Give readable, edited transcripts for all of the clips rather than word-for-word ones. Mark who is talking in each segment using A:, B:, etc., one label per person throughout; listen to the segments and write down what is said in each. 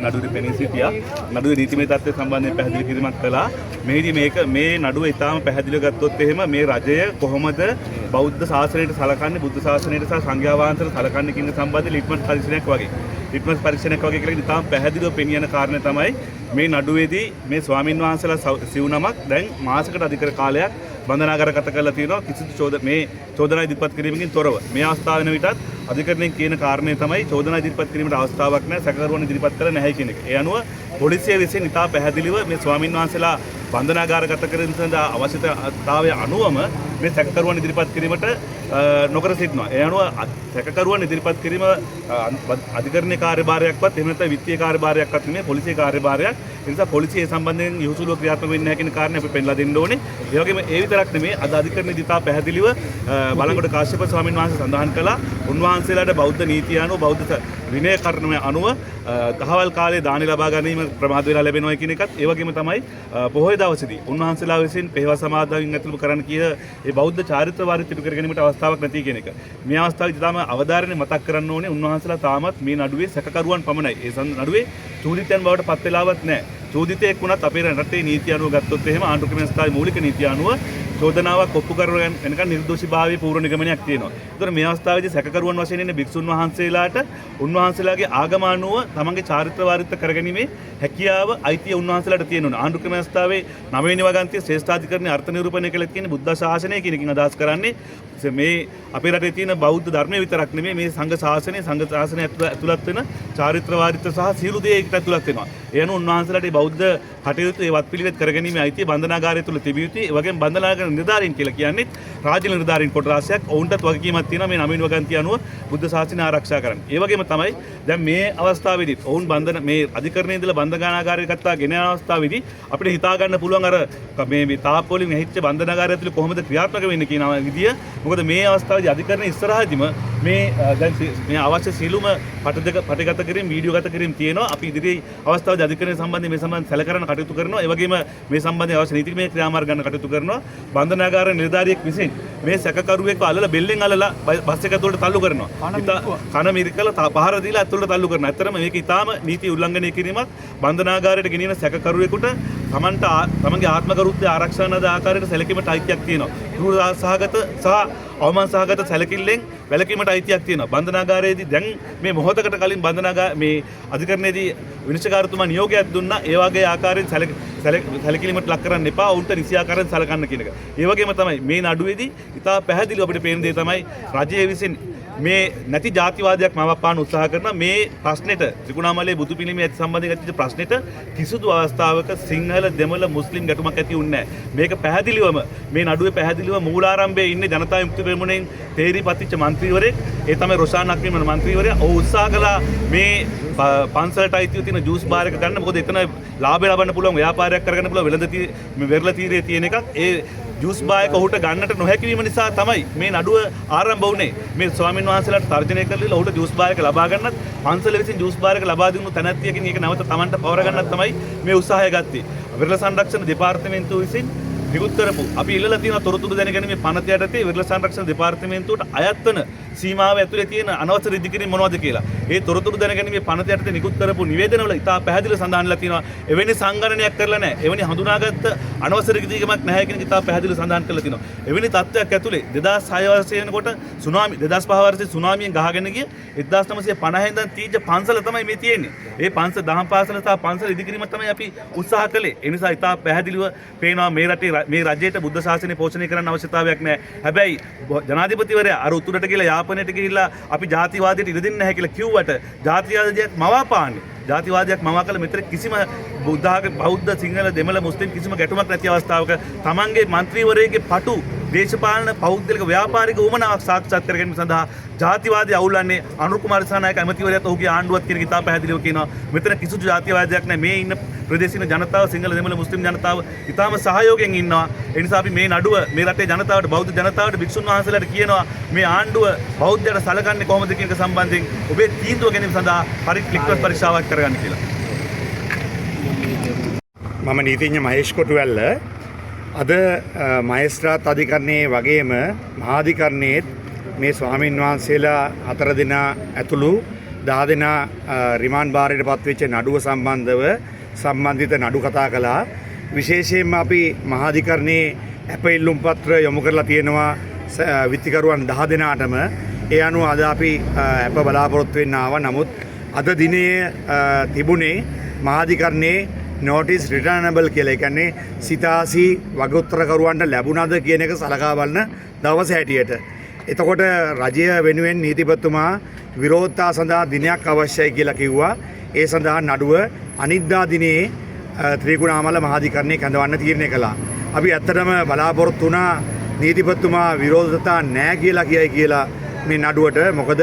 A: නඩුවේ පෙනී සිටියා. නඩුවේ නීතිමය තත්ත්වය සම්බන්ධයෙන් පැහැදිලි කිරීමක් කළා. මේදී මේ නඩුව ඉතාම පැහැදිලිව ගත්තොත් එහෙම මේ රජය කොහොමද බෞද්ධ ශාසනයට සලකන්නේ, බුද්ධ ශාසනයට සහ සංඝයා වහන්සේට සලකන්නේ කියන සම්බන්ධ ලිට්මස් පරීක්ෂණයක් වගේ. ලිට්මස් පරීක්ෂණයක් වගේ කියලා ඉතාම පැහැදිලිව පෙනියන කාරණේ තමයි මේ නඩුවේදී මේ ස්වාමින් වහන්සේලා සිව් නමක් දැන් මාසයකට අධික කාලයක් බන්ධනාගාරගත කරලා තියෙනවා කිසිදු මේ චෝදනා ඉදිරිපත් කිරීමකින් තොරව. මේ අවස්ථාව වෙන විටත් අධිකරණයෙන් කියන කාරණේ තමයි චෝදනා ඉදිරිපත් කිරීමට අවස්ථාවක් නැහැ, සැකකරුවන් ඉදිරිපත් කළ නැහැ කියන එක. ඒ අනුව පොලිසිය විසින් ඉතා පැහැදිලිව මේ ස්වාමින් වහන්සේලා බන්ධනාගාරගත කිරීම සඳහා අවශ්‍යතාවය අනුවම මේ සැකකරුවන් ඉදිරිපත් කිරීමට නොකර සිටිනවා. ඒ අනුව සැකකරුවන් ඉදිරිපත් කිරීම අධිකරණයේ කාර්යභාරයක්වත් එහෙම නැත්නම් විත්තිය කාර්යභාරයක්වත් නෙමෙයි, පොලිසිය කාර්යභාරයක්. ඒ නිසා පොලිසිය සම්බන්ධයෙන් යොහුසුලුව ක්‍රියාත්මක වෙන්නේ නැහැ කියන කාරණේ අපි පෙන්නලා දෙන්න ඕනේ. ඒ වගේම ඒ විතරක් නෙමෙයි, අද අධිකරණයේ දිතා පැහැදිලිව බලංගොඩ කාශ්‍යප ස්වාමීන් වහන්සේ සඳහන් කළා උන්වහන්සේලාට බෞද්ධ නීතිය අනුව බෞද්ධ විනය කර්මය අනුව දහවල් කාලේ දානි ලබා ගැනීම ප්‍රමාද වෙලා ලැබෙනවා කියන එකත් ඒ වගේම තමයි පොහොය දවසේදී උන්වහන්සේලා විසින් පෙරවස් සමාදන්වීම ඇතුළු කරන්න කිය ඒ බෞද්ධ චාරිත්‍ර වාරිත්‍ර ඉටු කර ගැනීමට අවස්ථාවක් නැති කියන එක. මේ අවස්ථාවේදී තාම අවධාරණය මතක් කරන්න ඕනේ උන්වහන්සේලා තාමත් මේ නඩුවේ සැකකරුවන් පමණයි. ඒ නඩුවේ චූදිතයන් බවට පත් වෙලාවත් නැහැ. චෝදිතයෙක් වුණත් අපේ රටේ නීතිය අනුව ගත්තොත් එහෙම ආණ්ඩු ක්‍රම සංස්ථාවේ මූලික නීතිය අනුව චෝදනාවක් ඔප්පු කරගෙන එනකන් නිර්දෝෂීභාවයේ පූර්ව නිගමනයක් තියෙනවා. ඒතර මේ අවස්ථාවේදී සැකකරුවන් වශයෙන් ඉන්න භික්ෂුන් වහන්සේලාට උන්වහන්සේලාගේ ආගම අනුව තමන්ගේ චාරිත්‍ර වාරිත්‍ර කරගැනීමේ හැකියාව අයිතිය උන්වහන්සේලාට තියෙනවා. ආණ්ඩු ක්‍රම සංස්ථාවේ 9 වෙනි වගන්තිය ශ්‍රේෂ්ඨාධිකරණයේ අර්ථ නිරූපණය කළේ කියන්නේ බුද්ධ ශාසනය කියන එකකින් අදහස් කරන්නේ මේ අපේ රටේ තියෙන බෞද්ධ ධර්මයේ විතරක් නෙමෙයි මේ සංඝ ශාසනය ඇතුළත් වෙන චාරිත්‍ර වාරිත්‍ර සහ සියලු දේ ඒකට ඇතුළත් වෙනවා. ඒ අනුව උන්වහන්සේලාට මේ බෞද්ධ කටයුතු ඒ වත්පිළිවෙත් කරගැනීමේ අයිතිය බන්ධනාගාරය තුල තිබිය යුතුයි. ඒ වගේම බන්ධනාගාර නිලධාරීන් කියලා කියන්නේ රාජ්‍ය නිලධාරීන් කොටසක්. ඔවුන්ටත් වගකීමක් තියෙනවා මේ 9 වෙනි වගන්තිය අනුව බුද්ධ ශාසනය ආරක්ෂා කරන්න. ඒ වගේම තමයි දැන් මේ අවස්ථාවේදී ඔවුන් මේ අධිකරණයේ ඉඳලා බන්ධනාගාරයට ගත්තා ගෙන යන අවස්ථාවේදී අපිට හිතා ගන්න පුළුවන් අර මේ තාප්පවලින් ඇහිච්ච බන්ධනාගාරය ඇතුලේ කොහොමද ක්‍රියාත්මක වෙන්නේ කියන විදිය. මොකද මේ අවස්ථාවේදී අධිකරණයේ ඉස්සරහදීම මේ දැන් මේ අවශ්‍ය සියලුම පටිගත කිරීම වීඩියෝ ගත කිරීම තියෙනවා. අපි ඉදිරි අවස්ථාවේදී අධිකරණය සම්බන්ධයෙන් මේ සම්බන්ධ සැලකරන කටයුතු කරනවා. ඒ වගේම මේ සම්බන්ධයෙන් අවශ්‍ය නීතිමය ක්‍රියාමාර්ග ගන්න කටයුතු කරනවා. බන්ධනාගාර නිලධාරියෙක් විසින් මේ සැකකරුවෙක්ව අල්ලලා බෙල්ලෙන් අල්ලලා බස් එක ඇතුළට තල්ලු කරනවා. කන මිරිකලා පහර දීලා ඇතුළට තල්ලු කරනවා. ඇත්තටම මේක ඊටාම නීති උල්ලංඝනය කිරීමක්. බන්ධනාගාරයට ගෙනියන සැකකරුවෙකුට තමන්ගේ ආත්ම ගෞරවය ආරක්ෂා කරන ආකාරයට සැලකීමට අයිතියක් තියෙනවා. ක්‍රූර සහගත සහ අවමාන සහගත සැලකිල්ලෙන් වැළකීමට අයිතියක් තියෙනවා. බන්ධනාගාරයේදී දැන් මේ මොහොතකට කලින් මේ අධිකරණයේදී විනිශ්චයකාරතුමා නියෝගයක් දුන්නා. ඒ වගේ ආකාරයෙන් සැලකිලිමට ලක් කරන්න එපා. උන්ට නිසි ආකාරයෙන් සලකන්න කියන එක. ඒ වගේම තමයි මේ නඩුවේදී ඉතා පැහැදිලිව අපිට පේන දේ තමයි රජය විසින් මේ නැති ජාතිවාදයක් මවපාන උත්සාහ කරන මේ ප්‍රශ්නෙට ත්‍රිකුණාමලයේ බුදු පිළිමේ ඇති සම්බන්ධයෙන් ඇතිවෙච්ච ප්‍රශ්නෙට කිසිදු අවස්ථාවක සිංහල දෙමළ මුස්ලිම් ගැටුමක් ඇති වුණේ නැහැ. මේක පැහැදිලිවම මේ නඩුවේ පැහැදිලිව මූලාරම්භයේ ඉන්නේ ජනතා විමුක්ති පෙරමුණෙන් තේරිපත්තිච්ච මන්ත්‍රීවරයෙක්. ඒ තමයි රොෂාන් අක්මිමන මන්ත්‍රීවරයා. ඔහු උත්සාහ කළා මේ පන්සලට අයිතිව තියෙන ජූස් බාර් එක ගන්න. මොකද එතන ලාභය ලබන්න පුළුවන් ව්‍යාපාරයක් කරගන්න පුළුවන් වෙළඳ තීරයේ තියෙන එකක්. ඒ ජූස් බාර් එක ඔහුට ගන්නට නොහැකි වීම නිසා තමයි මේ නඩුව ආරම්භ වුණේ. මේ ස්වාමීන් වහන්සේලාට තර්ජනය කරලා ඔහුට ජූස් බාර් එක ලබා ගන්නත් පන්සල විසින් ජූස් බාර් එක ලබා දුන්නු තැනැත්තියකින් ඒක නැවත Tamanට පවර ගන්නත් තමයි මේ උත්සාහය ගත්තේ. විරල සංරක්ෂණ දෙපාර්තමේන්තුව විසින් නිකුත් කරපු අපි ඉල්ලලා තියෙන තොරතුරු දැනගැනීමේ පනත යටතේ විරල සංරක්ෂණ දෙපාර්තමේන්තුවට අයත් වන සීමාව ඇතුලේ තියෙන අනවසර ඉදිකිරීම මොනවද කියලා. ඒ තොරතුරු දැනගැනීමේ පනත යටතේ නිකුත් කරපු නිවේදනවල ඉතා පැහැදිලිව සඳහන්ලා තියෙනවා. එවැනි සංගණනයක් කරලා නැහැ. එවැනි හඳුනාගත්ත අනවසර ඉදිකිරීමක් නැහැ කියන එක ඉතා පැහැදිලිව සඳහන් කරලා තියෙනවා. එවැනි තත්ත්වයක් ඇතුලේ 2006 වර්ෂයේ වෙනකොට සුනාමි 2005 වර්ෂයේ සුනාමියෙන් ගහගෙන ගිය 1950 ඉඳන් තීජ පන්සල තමයි මේ තියෙන්නේ. ඒ පන්සල දහම් පාසල සහ පන්සල ඉදිකිරීම තමයි අපි උත්සාහ කළේ. ඒ නිසා ඉතා පැහැදිලිව පේනවා මේ රටේ මේ රජයට බුද්ධ ශාසනය පෝෂණය කරන්න අවශ්‍යතාවයක් නැහැ. හැබැයි ජනාධිපතිවරයා අර උතුරට ගිහලා යාපනයට ගිහිල්ලා අපි ජාතිවාදයට ඉඩ දෙන්නේ නැහැ කියලා කිව්වට ජාතිවාදයක් මවාපාන්නේ. ජාතිවාදයක් මවා කළ මෙතන කිසිම බෞද්ධ සිංහල දෙමළ මුස්ලිම් කිසිම ගැටුමක් නැති අවස්ථාවක තමන්ගේ മന്ത്രിවරයෙක්ගේ පටු දේශපාලන පෞද්ගලික ව්‍යාපාරික උවමනාවක් සාක්ෂාත් කර ගැනීම සඳහා ජාතිවාදය අවුල්වන්නේ අනුර කුමාර දිසානායක ඇමතිවරයාත් ඔහුගේ ආණ්ඩුවත් කියන ඉතා පැහැදිලිව කියනවා. මෙතන කිසිදු ජාතිවාදයක් නැහැ. මේ ඉන්න ප්‍රදේශීය ජනතාව සිංහල දෙමළ මුස්ලිම් ජනතාව ඉතාම සහයෝගයෙන් ඉන්නවා. ඒ නිසා අපි මේ නඩුව මේ රටේ ජනතාවට බෞද්ධ ජනතාවට භික්ෂුන් වහන්සේලාට කියනවා මේ ආණ්ඩුව බෞද්ධයට සලකන්නේ කොහොමද කියන එක සම්බන්ධයෙන් ඔබේ තීන්දුව ගැනීම සඳහා ලිඛිත පරීක්ෂාවක් කරගන්න කියලා.
B: මම නීතිඥ මහේෂ් කොටුවැල්ල අද මහේස්ත්‍රාත් අධිකරණයේ වගේම මහාධිකරණයේත් මේ ස්වාමීන් වහන්සේලා 4 දෙනා ඇතුළු 10 දෙනා රිමාන්ඩ් භාරයට පත්වෙච්ච නඩුව සම්බන්ධව සම්බන්ධිත නඩු කතා කළා. විශේෂයෙන්ම අපි මහාධිකරණයේ අප ඉල්ලුම් පත්‍ර යොමු කරලා තියෙනවා විත්තිකරුවන් 10 දෙනාටම. ඒ අනුව අද අපි අප බලාපොරොත්තු වෙන්න ආවා. නමුත් අද දිනේ තිබුණේ මහාධිකරණයේ නෝටිස් රිටර්නබල් කියලා. ඒ කියන්නේ සිතාසි වගඋත්තරකරුවන්ට ලැබුණද කියන එක සලකා බලන දවස හැටියට. එතකොට රජය වෙනුවෙන් නීතිපතිතුමා විරෝධතා සඳහා දිනයක් අවශ්‍යයි කියලා කිව්වා. ඒ සඳහා නඩුව අනිද්දා දිනේ ත්‍රිකුණාමල මහාධිකරණයේ කැඳවන්න තීරණය කළා. අපි ඇත්තටම බලාපොරොත්තු වුණා නීතිපතිතුමා විරෝධතා නැහැ කියලා කියයි කියලා මේ නඩුවට. මොකද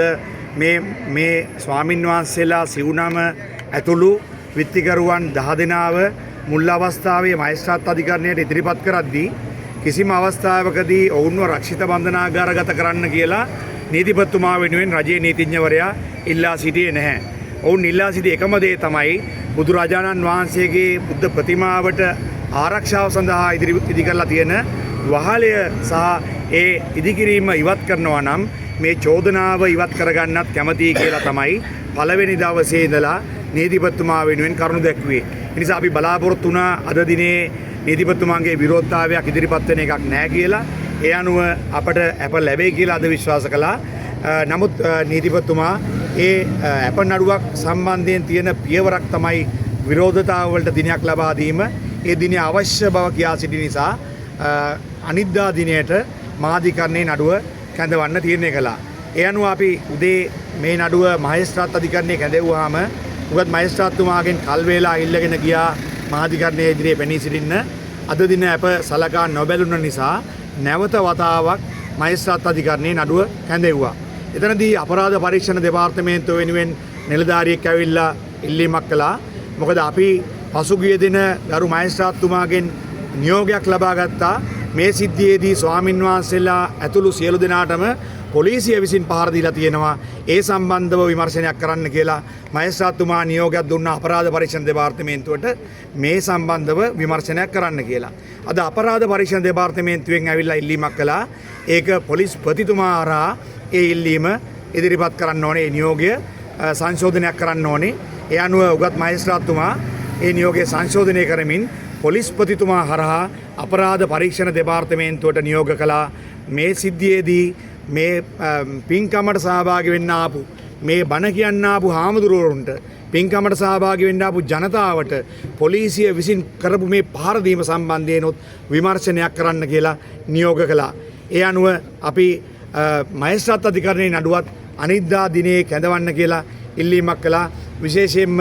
B: මේ ස්වාමින් වහන්සේලා සිවුනම ඇතුළු විත්තිකරුවන් 10 දෙනාව මුල් අවස්ථාවේ මහේස්ත්‍රාත් අධිකරණයට ඉදිරිපත් කරද්දී කිසිම අවස්ථාවකදී ඔවුන්ව රක්ෂිත බන්ධනාගාරගත කරන්න කියලා නීතිපතිතුමා වෙනුවෙන් රජයේ නීතිඥවරයා ඉල්ලා සිටියේ නැහැ. ඔවුන් ඉල්ලා සිටි එකම දේ තමයි බුදුරජාණන් වහන්සේගේ බුද්ධ ප්‍රතිමාවට ආරක්ෂාව සඳහා ඉදි කරලා තියෙන වහලය සහ ඒ ඉදිකිරීම ඉවත් කරනවා නම් මේ චෝදනාව ඉවත් කරගන්නත් කැමතියි කියලා තමයි පළවෙනි දවසේ ඉඳලා නීතිපතිතුමා වෙනුවෙන් කරුණු දැක්ුවේ. ඒ නිසා අපි බලාපොරොත්තු වුණා අද දිනේ නීතිපතිතුමාගේ විරෝධතාවයක් ඉදිරිපත් වෙන එකක් නැහැ කියලා. ඒ අනුව අපට අප ලැබෙයි කියලා අද විශ්වාස කළා. නමුත් නීතිපතිතුමා ඒ අප නඩුවක් සම්බන්ධයෙන් තියෙන පියවරක් තමයි විරෝධතාව වලට දිනයක් ලබා දීම. ඒ දිනේ අවශ්‍ය බව කියා සිටි නිසා අනිද්දා දිනයට මහාධිකරණයේ නඩුව කැඳවන්න තීරණය කළා. ඒ අනුව අපි උදේ මේ නඩුව මහේස්ත්‍රාත් අධිකරණයේ කැඳවුවාම උගත් මහේස්ත්‍රාත්තුමාගෙන් කල් වේලා ඉල්ලගෙන ගියා මහාධිකරණයේ ඉදිරියේ පෙනී සිටින්න. අද දින අප සලකා නොබැලුන නිසා නැවත වතාවක් මහේස්ත්‍රාත් අධිකරණයේ නඩුව කැඳෙව්වා. එතනදී අපරාධ පරීක්ෂණ දෙපාර්තමේන්තුව වෙනුවෙන් නිලධාරියෙක් ඇවිල්ලා ඉල්ලීමක් කළා. මොකද අපි පසුගිය දින ගරු මහේස්ත්‍රාත්තුමාගෙන් නියෝගයක් ලබා ගත්තා. මේ සිද්ධියේදී ස්වාමින් වහන්සේලා ඇතුළු සියලු දෙනාටම පොලිසිය විසින් පහර දීලා තියෙනවා. ඒ සම්බන්ධව විමර්ශනයක් කරන්න කියලා මහේස්ත්‍රාත්තුමා නියෝගයක් දුන්නා අපරාධ පරීක්ෂණ දෙපාර්තමේන්තුවට මේ සම්බන්ධව විමර්ශනයක් කරන්න කියලා. අද අපරාධ පරීක්ෂණ දෙපාර්තමේන්තුවෙන් ඇවිල්ලා ඉල්ලීමක් කළා. ඒක පොලිස් ප්‍රතිතුමා හරහා ඒ ඉල්ලීම ඉදිරිපත් කරන්න ඕනේ. ඒ නියෝගය සංශෝධනයක් කරන්න ඕනේ. ඒ අනුව උගත් මහේස්ත්‍රාත්තුමා ඒ නියෝගය සංශෝධනය කරමින් පොලිස්පතිතුමා හරහා අපරාධ පරීක්ෂණ දෙපාර්තමේන්තුවට නියෝග කළා. මේ සිද්ධියේදී මේ පින්කමට සහභාගී වෙන්න ආපු මේ බණ කියන්න ආපු හාමුදුරුවරුන්ට පින්කමට සහභාගී වෙන්න ආපු ජනතාවට පොලිසිය විසින් කරපු මේ පහර දීම සම්බන්ධයෙන් විමර්ශනයක් කරන්න කියලා නියෝග කළා. ඒ අනුව අපි මහේස්ත්‍රාත් අධිකරණයේ නඩුවත් අනිද්දා දිනේ කැඳවන්න කියලා ඉල්ලීමක් කළා. විශේෂයෙන්ම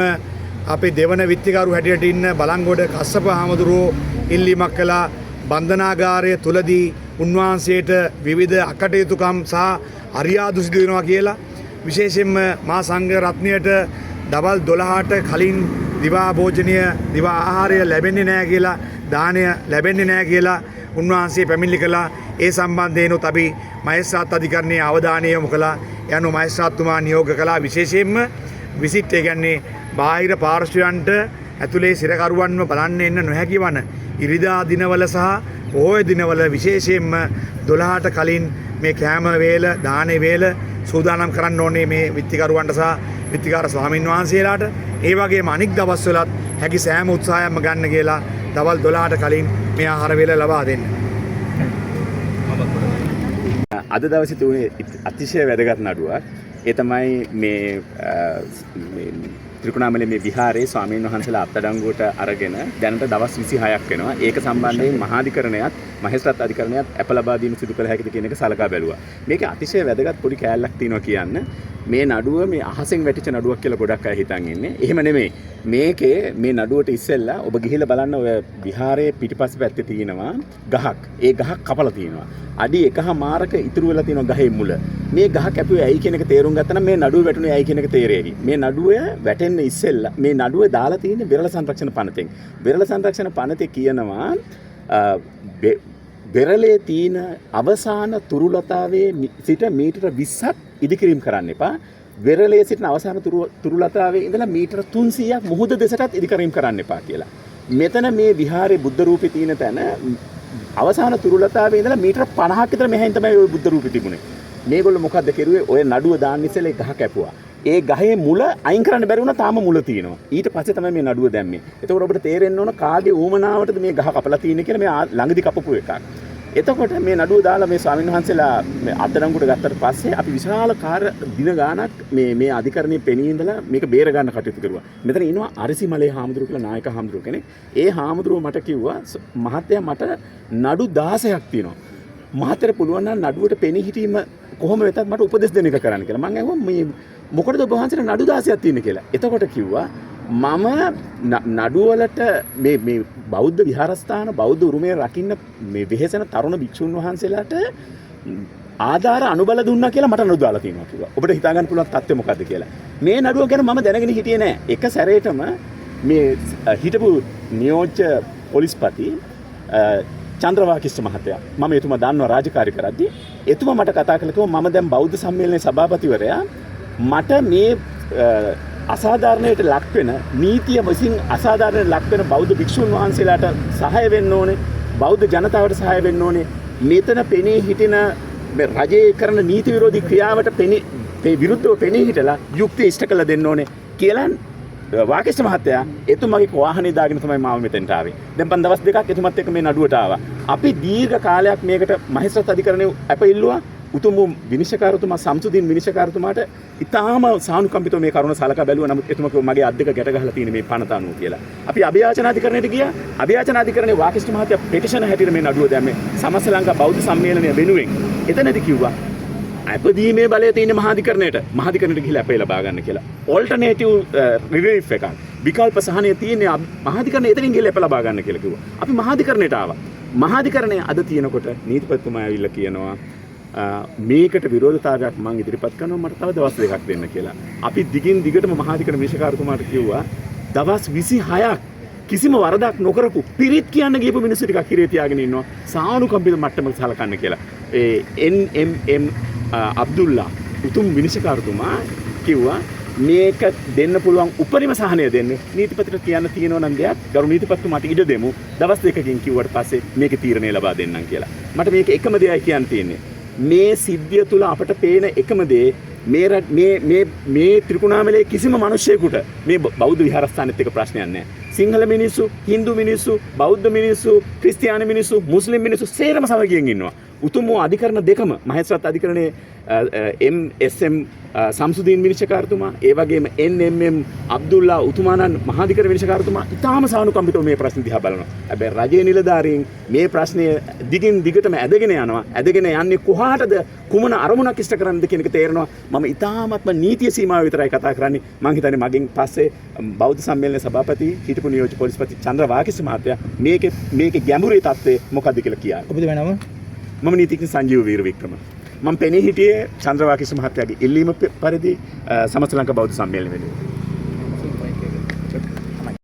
B: අපේ දෙවන විත්තිකරු හැටියට ඉන්න බලංගොඩ කස්සප හාමුදුරුවෝ ඉල්ලීමක් කළා. බන්ධනාගාරය තුලදී උන්වහන්සේට විවිධ අකටයුතුකම් සහ අරියාදු සිදු වෙනවා කියලා. විශේෂයෙන්ම මා සංඝ රත්නයට දවල් 12ට කලින් දිවා භෝජනය දිවා ආහාරය ලැබෙන්නේ නැහැ කියලා, දානය ලැබෙන්නේ නැහැ කියලා උන්වහන්සේ පැමිණිලි කළා. ඒ සම්බන්ධයෙන්ුත් අපි මහේස්ත්‍රාත් අධිකරණයේ අවධානය යොමු කළා. යනු මහේස්ත්‍රාත්තුමා නියෝග කළා. විශේෂයෙන්ම විසිට් ඒ කියන්නේ බාහිර පාර්ශ්වයන්ට ඇතුලේ සිරකරුවන්ව බලන්න එන්න නොහැකි වන ඉරිදා දිනවල සහ පොහොය දිනවල විශේෂයෙන්ම 12ට කලින් මේ කෑම වේල දානේ වේල සූදානම් කරන්න ඕනේ මේ විත්තිකරුවන්ට සහ විත්තිකාර ස්වාමින් වහන්සේලාට. ඒ වගේම අනික් දවස්වලත් හැකි සෑම උත්සාහයක්ම ගන්න කියලා දවල් 12ට කලින් මේ ආහාර වේල ලබා දෙන්න.
C: අද දවසේ තුනේ අතිශය වැදගත් නඩුවක්. ඒ තමයි මේ ත්‍රිකුණාමලයේ මේ විහාරයේ ස්වාමීන් වහන්සේලා අත්අඩංගුවට අරගෙන දැනට දවස් 26ක් වෙනවා. ඒක සම්බන්ධයෙන් මහාධිකරණයත් මහේස්ත්‍රාත් අධිකරණයත් අප ලබා දීම සිදු කළ හැකිද කියන එක සලකා බැලුවා. මේක අතිශය වැදගත් පොඩි කෑල්ලක් තියෙනවා කියන්න. මේ නඩුව මේ අහසෙන් වැටිච්ච නඩුවක් කියලා ගොඩක් අය හිතන් ඉන්නේ. එහෙම නෙමෙයි. මේකේ මේ නඩුවට ඉස්සෙල්ලා ඔබ ගිහිල්ලා බලන්න ඔය විහාරයේ පිටිපස්ස පැත්තේ තියෙනවා ගහක්. ඒ ගහක් කපලා තියෙනවා. අඩි 1.5 ඉතුරු වෙලා තියෙනවා ගහේ මුල. මේ ගහ කැපුවේ ඇයි කියන එක තේරුම් ගත්තා නම් මේ නඩුව වැටුනේ ඇයි කියන එක තේරෙවි. මේ නඩුව වැටෙන්න ඉස්සෙල්ලා මේ නඩුව දාලා තියෙන්නේ විරල සංරක්ෂණ පනතෙන්. විරල සංරක්ෂණ පනතේ කියනවා වෙරළේ තියෙන අවසාන තුරුලතාවේ සිට මීටර 20ක් ඉදිකිරීම කරන්න එපා. වෙරළේ සිටින අවසාන තුරුලතාවේ ඉඳලා මීටර 300ක් මුහුද දෙසටත් ඉදිකිරීම කරන්න එපා කියලා. මෙතන මේ විහාරයේ බුද්ධ රූපේ තියෙන තැන අවසාන තුරුලතාවේ ඉඳලා මීටර 50ක් විතර මෙහෙන් තමයි ওই බුද්ධ රූපේ තිබුණේ. මේගොල්ලෝ මොකද්ද කෙරුවේ? ඔය නඩුව දාන්න ඉස්සෙල්ලා ගහ කැපුවා. ඒ ගහේ මුල අයින් කරන්න බැරි වුණා තාම මුල තියෙනවා. ඊට පස්සේ තමයි මේ නඩුව දැම්මේ. එතකොට ඔබට තේරෙන්න ඕන කාගේ ඌමනාවටද මේ ගහ කපලා තියෙන්නේ කියලා මේ ළඟදි කපපු එකක්. එතකොට මේ නඩුව දාලා මේ ස්වාමීන් වහන්සේලා මේ අත්අඩංගුවට ගත්තට පස්සේ අපි විශාල කාර්ය දින ගාණක් මේ අධිකරණයේ පෙනී ඉඳලා මේක බේර ගන්න කටයුතු කරුවා. මෙතන ඉනවා අරිසිමලේ හාමුදුරුවෝ කියලා නායක හාමුදුරුවෝ කෙනෙක්. ඒ හාමුදුරුවෝ මට කිව්වා මහත්තයා මට නඩු 16ක් තියෙනවා. මහත්තයාට පුළුවන් නම් නඩුවට පෙනී හිටීම කොහොම වෙතත් මට උපදෙස් දෙන්න එක කරන්න කියලා. මම ඇහුවා මේ මොකටද ඔබ වහන්සේට නඩු 16ක් තියෙන්නේ කියලා. එතකොට කිව්වා මම නඩුවලට මේ බෞද්ධ විහාරස්ථාන බෞද්ධ උරුමය රකින්න මේ වෙහෙසෙන තරුණ භික්ෂුන් වහන්සේලාට ආධාර අනුබල දුන්නා කියලා මට නඩු දාලා තියෙනවා කිව්වා. ඔබට හිතා ගන්න පුළුවන් තත්ත්වය මොකද්ද කියලා. මේ නඩුව ගැන මම දැනගෙන හිටියේ නෑ. එක සැරේටම මේ හිටපු නියෝජ්‍ය පොලිස්පති චන්ද්‍රවාකිෂ්ඨ මහත්තයා මම එතුමා දන්නවා රාජකාරී කරද්දී එතුමා මට කතා කළා කිව්වා මම දැන් බෞද්ධ සම්මේලනයේ සභාපතිවරයා මට මේ අසාධාරණයට ලක් වෙන නීතිය විසින් අසාධාරණයට ලක් වෙන බෞද්ධ භික්ෂුන් වහන්සේලාට සහාය වෙන්න ඕනේ බෞද්ධ ජනතාවට සහාය වෙන්න ඕනේ මෙතන පෙනී හිටින රජයේ කරන නීති විරෝධී ක්‍රියාවට විරුද්ධව පෙනී හිටලා යුක්තිය ඉෂ්ට කළ දෙන්න ඕනේ කියලා වාකිෂ්ඨ මහත්තයා එතුමාගේ වාහනේ දාගෙන තමයි මාව මෙතෙන්ට ආවේ. දැන් පන් දවස් දෙකක් එතුමත් එක්ක මේ නඩුවට ආවා. අපි දීර්ඝ කාලයක් මේකට මහේස්ත්‍රාත් අධිකරණයේ අප ඉල්ලුවා. උතුම් විනිශ්චයකාරතුමා සම්සුදීන් විනිශ්චයකාරතුමාට ඉතාම සානුකම්පිතව මේ කරුණ සලකා බැලුවා. නමුත් එතුමා කිව්වා මගේ අත් දෙක ගැට ගහලා තියෙන මේ පනත අනුව කියලා. අපි අභියාචන අධිකරණයට ගියා. අභියාචන අධිකරණයේ වාකිෂ්ඨ මහත්තයා පෙටිෂන් හැටියට මේ නඩුව දැම්මේ සමස්ත ලංකා බෞද්ධ සම්මේලනය වෙනුවෙන්. එතනදී කිව්වා අපදීමේ බලය තියෙන මහාධිකරණයට ගිහිල්ලා අපේ ලබා ගන්න කියලා. ඔල්ටර්නේටිව් රිලීෆ් එකක්. විකල්ප සහනය තියෙන මහාධිකරණය එතනින් ගිහිල්ලා අප ලබා ගන්න කියලා කිව්වා. අපි මහාධිකරණයට ආවා. මහාධිකරණය අද තියෙනකොට නීතිපතිතුමා ඇවිල්ලා කියනවා මේකට විරෝධතාවයක් මම ඉදිරිපත් කරනවා මට තව දවස් දෙකක් දෙන්න කියලා. අපි දිගින් දිගටම මහාධිකරණ විනිශ්චයකාරතුමාට කිව්වා දවස් 26ක් කිසිම වරදක් නොකරපු පිරිත් කියන්න ගියපු මිනිස්සු ටිකක් හිරේ තියාගෙන ඉන්නවා සානුකම්පිත මට්ටමක සලකන්න කියලා. NMM අබ්දුල්ලා උතුම් විනිශ්චයකාරතුමා කිව්වා මේක දෙන්න පුළුවන් උපරිම සහනය දෙන්න නීතිපතිට කියන්න තියෙනවා නම් දෙයක් ගරු නීතිපතිතුමාට ඉඩ දෙමු දවස් දෙකකින් කිව්වට පස්සේ මේකේ තීරණය ලබා දෙන්නම් කියලා. මට මේක එකම දෙයයි කියන්න තියෙන්නේ. මේ සිද්ධිය තුළ අපට පේන එකම දේ මේ ත්‍රිකුණාමලයේ කිසිම මිනිසෙකුට මේ බෞද්ධ විහාරස්ථානෙත් එක ප්‍රශ්නයක් නැහැ. සිංහල මිනිස්සු, හින්දු මිනිස්සු, බෞද්ධ මිනිස්සු, ක්‍රිස්තියානි මිනිස්සු, මුස්ලිම් මිනිස්සු සේරම සමගියෙන් ඉන්නවා. උතුම් අධිකරණ දෙකම මහේස්ත්‍රාත් අධිකරණයේ MSM සම්සුදීන් විනිශ්චයකාරතුමා ඒ වගේම NMM අබ්දුල්ලා උතුමාණන් මහාධිකරණ විනිශ්චයකාරතුමා ඉතාම සානුකම්පිතව මේ ප්‍රශ්න දිහා බලනවා. හැබැයි රජයේ නිලධාරීන් මේ ප්‍රශ්නය දිගින් දිගටම ඇදගෙන යනවා. ඇදගෙන යන්නේ කොහාටද කුමන අරමුණක් ඉෂ්ට කරන්නද කියන එක තේරෙනවා. මම ඉතාමත්ම නීතිය සීමාව විතරයි කතා කරන්නේ. මම හිතන්නේ මගෙන් පස්සේ බෞද්ධ සම්මේලනයේ සභාපති හිටපු නියෝජ්‍ය පොලිස්පති චන්ද්‍රවාකිෂ්ඨ මහත්තයා මේකේ ගැඹුරේ තත්ත්වය මොකක්ද කියලා කියයි.
D: ඔබද වෙනම
C: මම නීතිඥ සංජීව වීරවික්‍රම. මම පෙනී හිටියේ චන්ද්‍රවාකිෂ්ඨ මහත්තයාගේ ඉල්ලීම පරිදි සමස්ත ලංකා බෞද්ධ සම්මේලනය වෙනුවෙන්.